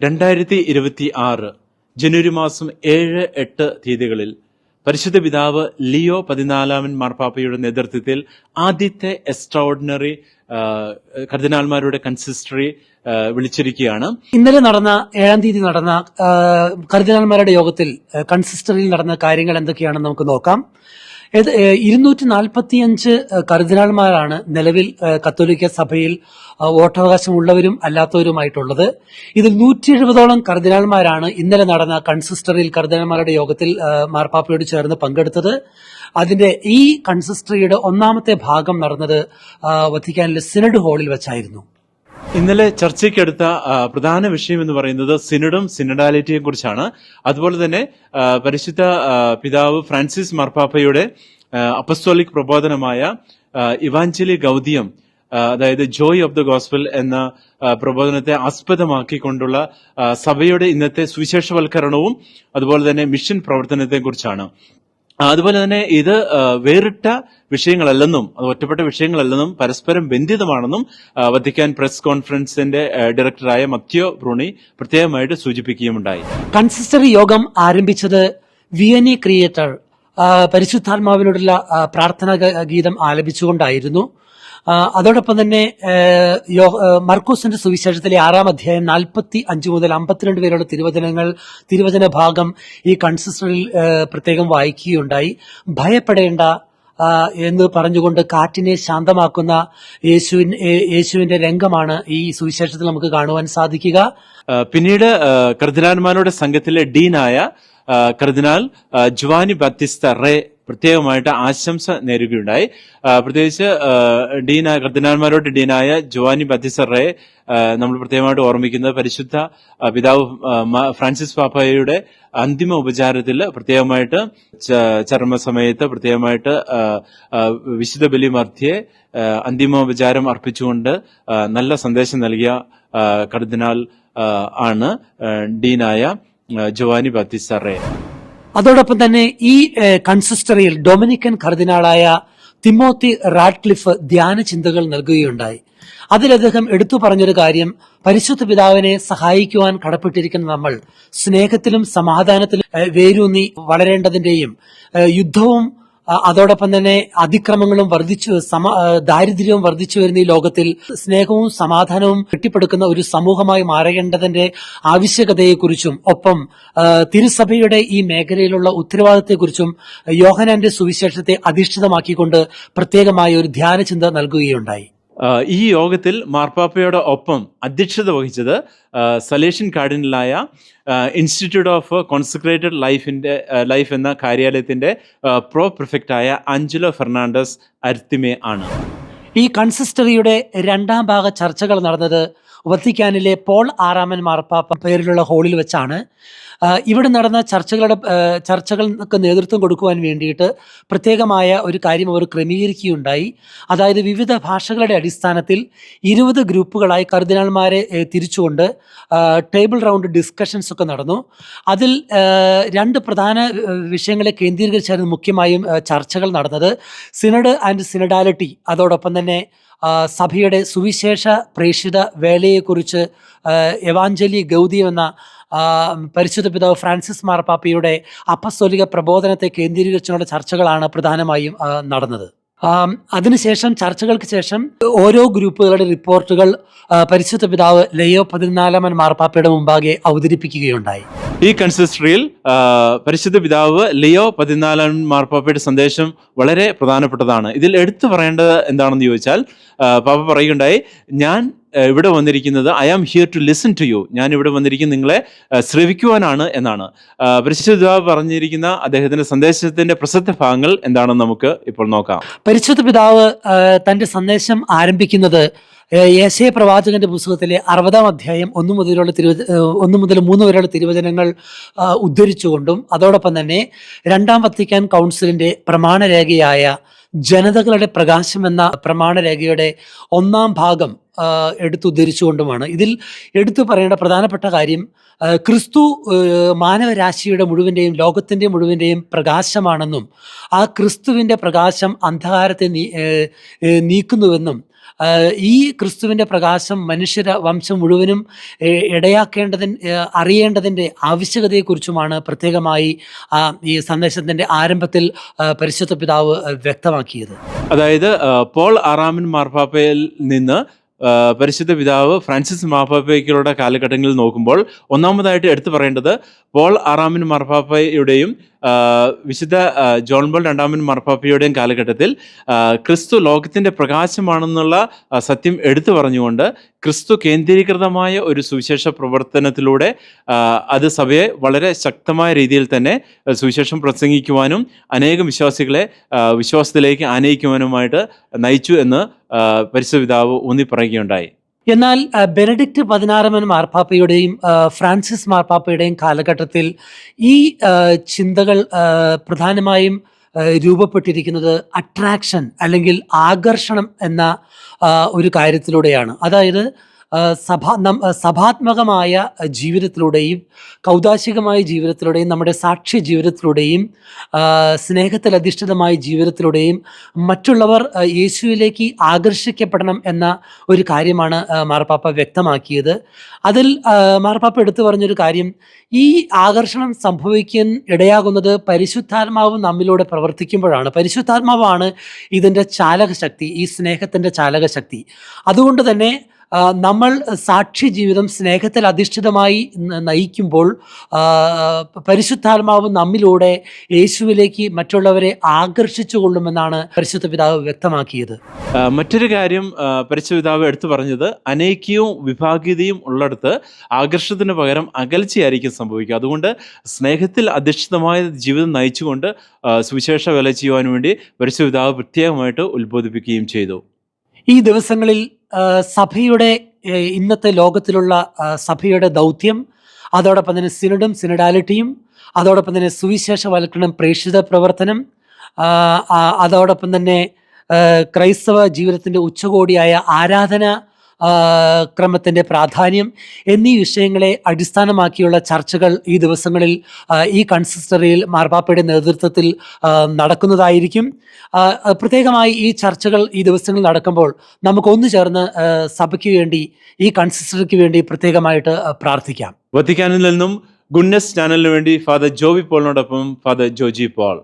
2026 ജനുവരി മാസം 7-8 തീയതികളിൽ പരിശുദ്ധ പിതാവ് ലിയോ 14 മാർപ്പാപ്പയുടെ നേതൃത്വത്തിൽ ആദ്യത്തെ എക്സ്ട്രാഓർഡിനറി കർദിനാൾമാരുടെ കൺസിസ്റ്ററി വിളിച്ചിരിക്കുകയാണ്. ഇന്നലെ നടന്ന 7-ാം തീയതി നടന്ന കർദിനാൾമാരുടെ യോഗത്തിൽ കൺസിസ്റ്ററിയിൽ നടന്ന കാര്യങ്ങൾ എന്തൊക്കെയാണെന്ന് നമുക്ക് നോക്കാം. 245 കർദിനാൾമാരാണ് നിലവിൽ കത്തോലിക്ക സഭയിൽ വോട്ടവകാശമുള്ളവരും അല്ലാത്തവരുമായിട്ടുള്ളത്. ഇതിൽ 170ഓളം കർദിനാൾമാരാണ് ഇന്നലെ നടന്ന കൺസിസ്റ്ററിയിൽ കർദിനാൾമാരുടെ യോഗത്തിൽ മാർപ്പാപ്പയോട് ചേർന്ന് പങ്കെടുത്തത്. അതിന്റെ ഈ കൺസിസ്റ്ററിയുടെ ഒന്നാമത്തെ ഭാഗം നടന്നത് വത്തിക്കാനിലെ സിനഡ് ഹാളിൽ വെച്ചായിരുന്നു. ഇന്നലെ ചർച്ചയ്ക്കെടുത്ത പ്രധാന വിഷയം എന്ന് പറയുന്നത് സിനഡും സിനഡാലിറ്റിയെ കുറിച്ചാണ്. അതുപോലെ തന്നെ പരിശുദ്ധ പിതാവ് ഫ്രാൻസിസ് മാർപ്പാപ്പയുടെ അപ്പസ്തോലിക് പ്രബോധനമായ ഇവാഞ്ചലി ഗൗദിയം, അതായത് ജോയ് ഓഫ് ദ ഗോസ്പൽ എന്ന പ്രബോധനത്തെ ആസ്പദമാക്കിക്കൊണ്ടുള്ള സഭയുടെ ഇന്നത്തെ സുവിശേഷവൽക്കരണവും അതുപോലെ തന്നെ മിഷൻ പ്രവർത്തനത്തെ കുറിച്ചാണ്. അതുപോലെ തന്നെ ഇത് വേറിട്ട വിഷയങ്ങളല്ലെന്നും അത് ഒറ്റപ്പെട്ട വിഷയങ്ങളല്ലെന്നും പരസ്പരം ബന്ധിതമാണെന്നും വത്തിക്കാൻ പ്രസ് കോൺഫറൻസിന്റെ ഡയറക്ടറായ മത്യോ ബ്രൂണി പ്രത്യേകമായിട്ട് സൂചിപ്പിക്കുകയുമുണ്ടായി. കൺസിസ്റ്ററി യോഗം ആരംഭിച്ചത് വിയനി ക്രിയേറ്റർ പരിശുദ്ധാത്മാവിനോടുള്ള പ്രാർത്ഥനാ ഗീതം ആലപിച്ചുകൊണ്ടായിരുന്നു. അതോടൊപ്പം തന്നെ മർക്കോസിന്റെ സുവിശേഷത്തിലെ 6-ാം അധ്യായം 45 മുതൽ 52 വരെയുള്ള തിരുവചന ഭാഗം ഈ കൺസിസ്റ്ററിൽ പ്രത്യേകം വായിക്കുകയുണ്ടായി. ഭയപ്പെടേണ്ട എന്ന് പറഞ്ഞുകൊണ്ട് കാറ്റിനെ ശാന്തമാക്കുന്ന യേശുവിന്റെ രംഗമാണ് ഈ സുവിശേഷത്തിൽ നമുക്ക് കാണുവാൻ സാധിക്കുക. പിന്നീട് കർദിനാൾമാരുടെ സംഘത്തിലെ ഡീനായ കർദിനാൾ ജുവാനി ബാത്തിസ്ത റേ പ്രത്യേകമായിട്ട് ആശംസ നേരുകയുണ്ടായി. പ്രത്യേകിച്ച് കർദിനാൾമാരോട് ഡീനായ ജുവാനി ബാത്തിസ്ത റേ നമ്മൾ പ്രത്യേകമായിട്ട് ഓർമ്മിക്കുന്നത് പരിശുദ്ധ പിതാവ് ഫ്രാൻസിസ് പാപ്പായുടെ അന്തിമ ഉപചാരത്തിൽ പ്രത്യേകമായിട്ട് ചരമസമയത്ത് പ്രത്യേകമായിട്ട് വിശുദ്ധ ബലിമർത്തിയെ അന്തിമോപചാരം അർപ്പിച്ചുകൊണ്ട് നല്ല സന്ദേശം നൽകിയ കർദിനാൾ ആണ് ഡീനായ ജോവാനി ബാത്തിസ്ത റേ. അതോടൊപ്പം തന്നെ ഈ കൺസിസ്റ്ററിയിൽ ഡൊമിനിക്കൻ കർദിനാളായ തിമോത്തി റാഡ്ക്ലിഫ് ധ്യാന ചിന്തകൾ നൽകുകയുണ്ടായി. അതിൽ അദ്ദേഹം എടുത്തു പറഞ്ഞൊരു കാര്യം, പരിശുദ്ധ പിതാവിനെ സഹായിക്കുവാൻ കടപ്പെട്ടിരിക്കുന്ന നമ്മൾ സ്നേഹത്തിലും സമാധാനത്തിലും വേരൂന്നി വളരേണ്ടതിന്റെയും യുദ്ധവും അതോടൊപ്പം തന്നെ അതിക്രമങ്ങളും ദാരിദ്ര്യവും വർദ്ധിച്ചു വരുന്ന ഈ ലോകത്തിൽ സ്നേഹവും സമാധാനവും കെട്ടിപ്പടുക്കുന്ന ഒരു സമൂഹമായി മാറേണ്ടതിന്റെ ആവശ്യകതയെക്കുറിച്ചും ഒപ്പം തിരുസഭയുടെ ഈ മേഖലയിലുള്ള ഉത്തരവാദിത്തത്തെക്കുറിച്ചും യോഹന്നാന്റെ സുവിശേഷത്തെ അധിഷ്ഠിതമാക്കിക്കൊണ്ട് പ്രത്യേകമായ ഒരു ധ്യാനചിന്ത നൽകുകയുണ്ടായി. ഈ യോഗത്തിൽ മാർപ്പാപ്പയുടെ ഒപ്പം അധ്യക്ഷത വഹിച്ചത് സലേഷ്യൻ കാർഡിനലായ ഇൻസ്റ്റിറ്റ്യൂട്ട് ഓഫ് കോൺസെക്രേറ്റഡ് ലൈഫ് എന്ന കാര്യാലയത്തിന്റെ പ്രോ പ്രിഫെക്റ്റായ ആഞ്ചലോ ഫെർണാണ്ടസ് അർത്തിമേ ആണ്. ഈ കൺസിസ്റ്ററിയുടെ 2ാം ഭാഗ ചർച്ചകൾ നടന്നത് വത്തിക്കാനിലെ പോൾ 6-ാമൻ മാർപ്പാപ്പ പേരിലുള്ള ഹാളിൽ വെച്ചാണ്. ഇവിടെ നടന്ന ചർച്ചകൾക്ക് നേതൃത്വം കൊടുക്കുവാൻ വേണ്ടിയിട്ട് പ്രത്യേകമായ ഒരു കാര്യം അവർ ക്രമീകരിക്കുകയുണ്ടായി. അതായത് വിവിധ ഭാഷകളുടെ അടിസ്ഥാനത്തിൽ 20 ഗ്രൂപ്പുകളായി കർദിനാൾമാരെ തിരിച്ചുകൊണ്ട് ടേബിൾ റൗണ്ട് ഡിസ്കഷൻസ് ഒക്കെ നടന്നു. അതിൽ 2 പ്രധാന വിഷയങ്ങളെ കേന്ദ്രീകരിച്ചായിരുന്നു മുഖ്യമായും ചർച്ചകൾ നടന്നത്. സിനഡ് ആൻഡ് സിനഡാലിറ്റി, അതോടൊപ്പം തന്നെ സഭയുടെ സുവിശേഷ പ്രേക്ഷിത വേലയെക്കുറിച്ച് എവാഞ്ചലി ഗൗദിയം എന്ന പരിശുദ്ധ പിതാവ് ഫ്രാൻസിസ് മാർപ്പാപ്പയുടെ അപ്പസ്തോലിക പ്രബോധനത്തെ കേന്ദ്രീകരിച്ചുള്ള ചർച്ചകളാണ് പ്രധാനമായും നടന്നത്. അതിനുശേഷം ചർച്ചകൾക്ക് ശേഷം ഓരോ ഗ്രൂപ്പുകളുടെ റിപ്പോർട്ടുകൾ പരിശുദ്ധ പിതാവ് ലിയോ 14 മാർപ്പാപ്പയുടെ മുമ്പാകെ അവതരിപ്പിക്കുകയുണ്ടായി. ഈ കൺസിസ്റ്ററിയിൽ പരിശുദ്ധ പിതാവ് ലിയോ 14 മാർപ്പാപ്പയുടെ സന്ദേശം വളരെ പ്രധാനപ്പെട്ടതാണ്. ഇതിൽ എടുത്തു പറയേണ്ടത് എന്താണെന്ന് ചോദിച്ചാൽ, പാപ്പ പറയുകയുണ്ടായി, ഞാൻ ഇവിടെ വന്നിരിക്കുന്നത് I am here to listen to you, ഞാൻ ഇവിടെ വന്നിരിക്കുന്നത് നിങ്ങളെ ശ്രവിക്കുവാനാണ് എന്നാണ്. പരിശുദ്ധ പിതാവ് പറഞ്ഞിരിക്കുന്ന അദ്ദേഹത്തിന്റെ സന്ദേശത്തിന്റെ പ്രസക്ത ഭാഗങ്ങൾ എന്താണെന്ന് നമുക്ക് ഇപ്പോൾ നോക്കാം. പരിശുദ്ധ പിതാവ് തന്റെ സന്ദേശം ആരംഭിക്കുന്നത് യെശയ്യാ പ്രവാചകന്റെ പുസ്തകത്തിലെ 60-ാം അധ്യായം 1 മുതൽ 3 വരെയുള്ള തിരുവചനങ്ങൾ ഉദ്ധരിച്ചുകൊണ്ടും അതോടൊപ്പം തന്നെ 2-ാം വത്തിക്കാൻ കൗൺസിലിന്റെ പ്രമാണരേഖയായ ജനതകളുടെ പ്രകാശം എന്ന പ്രമാണരേഖയുടെ 1-ാം ഭാഗം എടുത്തുദ്ധരിച്ചുകൊണ്ടുമാണ്. ഇതിൽ എടുത്തു പറയേണ്ട പ്രധാനപ്പെട്ട കാര്യം, ക്രിസ്തു മാനവരാശിയുടെ മുഴുവൻ്റെയും ലോകത്തിൻ്റെ മുഴുവൻ്റെയും പ്രകാശമാണെന്നും ആ ക്രിസ്തുവിൻ്റെ പ്രകാശം അന്ധകാരത്തെ നീക്കുന്നുവെന്നും ഈ ക്രിസ്തുവിൻ്റെ പ്രകാശം മനുഷ്യര വംശം മുഴുവനും അറിയേണ്ടതിൻ്റെ ആവശ്യകതയെക്കുറിച്ചുമാണ് പ്രത്യേകമായി ഈ സന്ദേശത്തിൻ്റെ ആരംഭത്തിൽ പരിശുദ്ധ പിതാവ് വ്യക്തമാക്കിയത്. അതായത് പോൾ ആറാമൻ മാർപ്പാപ്പയിൽ നിന്ന് പരിശുദ്ധ പിതാവ് ഫ്രാൻസിസ് മാർപ്പാപ്പയ്ക്കുള്ള കാലഘട്ടങ്ങളിൽ നോക്കുമ്പോൾ ഒന്നാമതായിട്ട് എടുത്തു പറയേണ്ടത് പോൾ ആറാമൻ മാർപ്പാപ്പയുടെയും വിശുദ്ധ ജോൺ പോൾ രണ്ടാമൻ മാർപ്പാപ്പയുടെയും കാലഘട്ടത്തിൽ ക്രിസ്തു ലോകത്തിൻ്റെ പ്രകാശമാണെന്നുള്ള സത്യം എടുത്തു പറഞ്ഞുകൊണ്ട് ക്രിസ്തു കേന്ദ്രീകൃതമായ ഒരു സുവിശേഷ പ്രവർത്തനത്തിലൂടെ അത് സഭയെ വളരെ ശക്തമായ രീതിയിൽ തന്നെ സുവിശേഷം പ്രസംഗിക്കുവാനും അനേകം വിശ്വാസികളെ വിശ്വാസത്തിലേക്ക് ആനയിക്കുവാനുമായിട്ട് നയിച്ചു എന്ന് പരിശുദ്ധ പിതാവ് ഊന്നി പറയുകയുണ്ടായി. എന്നാൽ ബെനഡിക്റ്റ് 16 മാർപ്പാപ്പയുടെയും ഫ്രാൻസിസ് മാർപ്പാപ്പയുടെയും കാലഘട്ടത്തിൽ ഈ ചിന്തകൾ പ്രധാനമായും രൂപപ്പെട്ടിരിക്കുന്നത് അട്രാക്ഷൻ അല്ലെങ്കിൽ ആകർഷണം എന്ന ഒരു കാര്യത്തിലൂടെയാണ്. അതായത് സഭാത്മകമായ ജീവിതത്തിലൂടെയും കൗദാശികമായ ജീവിതത്തിലൂടെയും നമ്മുടെ സാക്ഷ്യ ജീവിതത്തിലൂടെയും സ്നേഹത്തിൽ അധിഷ്ഠിതമായ ജീവിതത്തിലൂടെയും മറ്റുള്ളവർ യേശുവിലേക്ക് ആകർഷിക്കപ്പെടണം എന്ന ഒരു കാര്യമാണ് മാർപ്പാപ്പ വ്യക്തമാക്കിയത്. അതിൽ മാർപ്പാപ്പ എടുത്തു പറഞ്ഞൊരു കാര്യം, ഈ ആകർഷണം സംഭവിക്കാൻ ഇടയാകുന്നത് പരിശുദ്ധാത്മാവ് നമ്മിലൂടെ പ്രവർത്തിക്കുമ്പോഴാണ്. പരിശുദ്ധാത്മാവാണ് ഇതിൻ്റെ ചാലകശക്തി, ഈ സ്നേഹത്തിൻ്റെ ചാലകശക്തി. അതുകൊണ്ട് തന്നെ നമ്മൾ സാക്ഷി ജീവിതം സ്നേഹത്തിൽ അധിഷ്ഠിതമായി നയിക്കുമ്പോൾ പരിശുദ്ധാത്മാവ് നമ്മിലൂടെ യേശുവിലേക്ക് മറ്റുള്ളവരെ ആകർഷിച്ചു കൊള്ളുമെന്നാണ് പരിശുദ്ധ പിതാവ് വ്യക്തമാക്കിയത്. മറ്റൊരു കാര്യം പരിശുദ്ധ പിതാവ് എടുത്തു പറഞ്ഞത്, അനൈക്യവും വിഭാഗീയതയും ഉള്ളിടത്ത് ആകർഷത്തിന് പകരം അകൽച്ചയായിരിക്കും സംഭവിക്കുക. അതുകൊണ്ട് സ്നേഹത്തിൽ അധിഷ്ഠിതമായ ജീവിതം നയിച്ചുകൊണ്ട് സുവിശേഷ വേല ചെയ്യുവാൻ വേണ്ടി പരിശുദ്ധ പിതാവ് പ്രത്യേകമായിട്ട് ഉത്ബോധിപ്പിക്കുകയും ചെയ്തു. ഈ ദിവസങ്ങളിൽ സഭയുടെ ഇന്നത്തെ ലോകത്തിലുള്ള സഭയുടെ ദൗത്യം, അതോടൊപ്പം തന്നെ സിനഡും സിനഡാലിറ്റിയും, അതോടൊപ്പം തന്നെ സുവിശേഷവൽക്കരണം, പ്രേക്ഷിത പ്രവർത്തനം, അതോടൊപ്പം തന്നെ ക്രൈസ്തവ ജീവിതത്തിൻ്റെ ഉച്ചകോടിയായ ആരാധന ക്രമത്തിൻ്റെ പ്രാധാന്യം എന്നീ വിഷയങ്ങളെ അടിസ്ഥാനമാക്കിയുള്ള ചർച്ചകൾ ഈ ദിവസങ്ങളിൽ ഈ കൺസിസ്റ്ററിയിൽ മാർപ്പാപ്പയുടെ നേതൃത്വത്തിൽ നടക്കുന്നതായിരിക്കും. പ്രത്യേകമായി ഈ ചർച്ചകൾ ഈ ദിവസങ്ങളിൽ നടക്കുമ്പോൾ നമുക്കൊന്നു ചേർന്ന് സഭയ്ക്ക് വേണ്ടി, ഈ കൺസിസ്റ്ററിക്ക് വേണ്ടി പ്രത്യേകമായിട്ട് പ്രാർത്ഥിക്കാം. വത്തിക്കാനിൽ നിന്നും ഗുഡ്നസ് ചാനലിന് വേണ്ടി ഫാദർ ജോബി പോളിനോടൊപ്പം ഫാദർ ജോജി പോൾ.